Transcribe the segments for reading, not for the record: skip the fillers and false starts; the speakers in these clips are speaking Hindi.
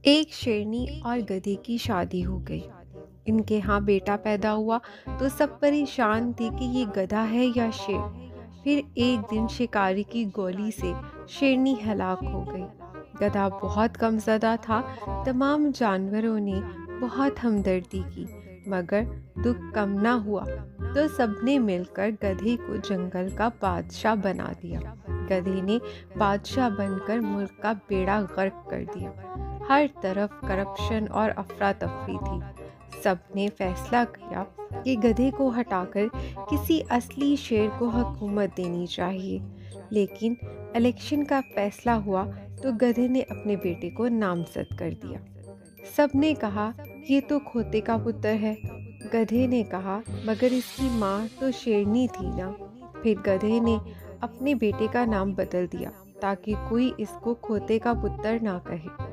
एक शेरनी और गधे की शादी हो गई। इनके यहाँ बेटा पैदा हुआ तो सब परेशान थे कि ये गधा है या शेर। फिर एक दिन शिकारी की गोली से शेरनी हलाक हो गई। गधा बहुत गमज़दा था। तमाम जानवरों ने बहुत हमदर्दी की, मगर दुख कम ना हुआ। तो सबने मिलकर गधे को जंगल का बादशाह बना दिया। गधे ने बादशाह बनकर मुल्क का बेड़ा गर्क कर दिया। हर तरफ करप्शन और अफरा तफरी थी। सबने फैसला किया कि गधे को हटाकर किसी असली शेर को हुकूमत देनी चाहिए। लेकिन इलेक्शन का फैसला हुआ तो गधे ने अपने बेटे को नामजद कर दिया। सबने कहा, ये तो खोते का पुत्र है। गधे ने कहा, मगर इसकी माँ तो शेरनी थी ना। फिर गधे ने अपने बेटे का नाम बदल दिया ताकि कोई इसको खोते का पुत्र ना कहे।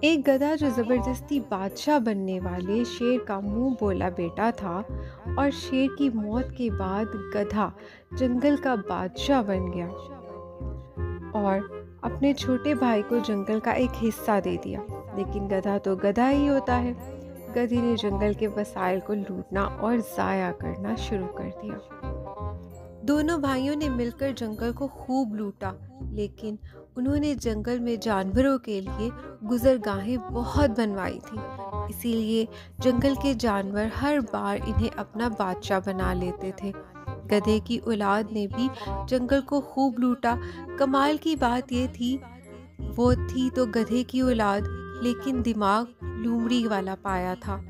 एक गधा जो जबरदस्ती बादशाह बनने वाले शेर का मुंह बोला बेटा था, और शेर की मौत के बाद गधा जंगल का बादशाह बन गया और अपने छोटे भाई को जंगल का एक हिस्सा दे दिया। लेकिन गधा तो गधा ही होता है। गधे ने जंगल के वसाइल को लूटना और जाया करना शुरू कर दिया। दोनों भाइयों ने मिलकर जंगल को खूब लूटा, लेकिन उन्होंने जंगल में जानवरों के लिए गुजरगाहें बहुत बनवाई थी। इसीलिए जंगल के जानवर हर बार इन्हें अपना बादशाह बना लेते थे। गधे की औलाद ने भी जंगल को खूब लूटा। कमाल की बात ये थी, वो थी तो गधे की औलाद, लेकिन दिमाग लोमड़ी वाला पाया था।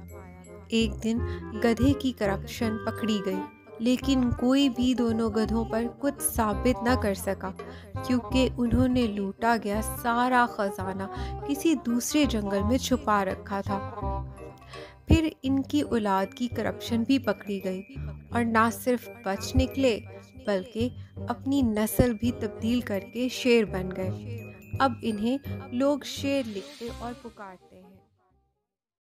एक दिन गधे की करप्शन पकड़ी गई, लेकिन कोई भी दोनों गधों पर कुछ साबित न कर सका, क्योंकि उन्होंने लूटा गया सारा खजाना किसी दूसरे जंगल में छुपा रखा था। फिर इनकी औलाद की करप्शन भी पकड़ी गई और ना सिर्फ बच निकले, बल्कि अपनी नस्ल भी तब्दील करके शेर बन गए। अब इन्हें लोग शेर लिखते और पुकारते हैं।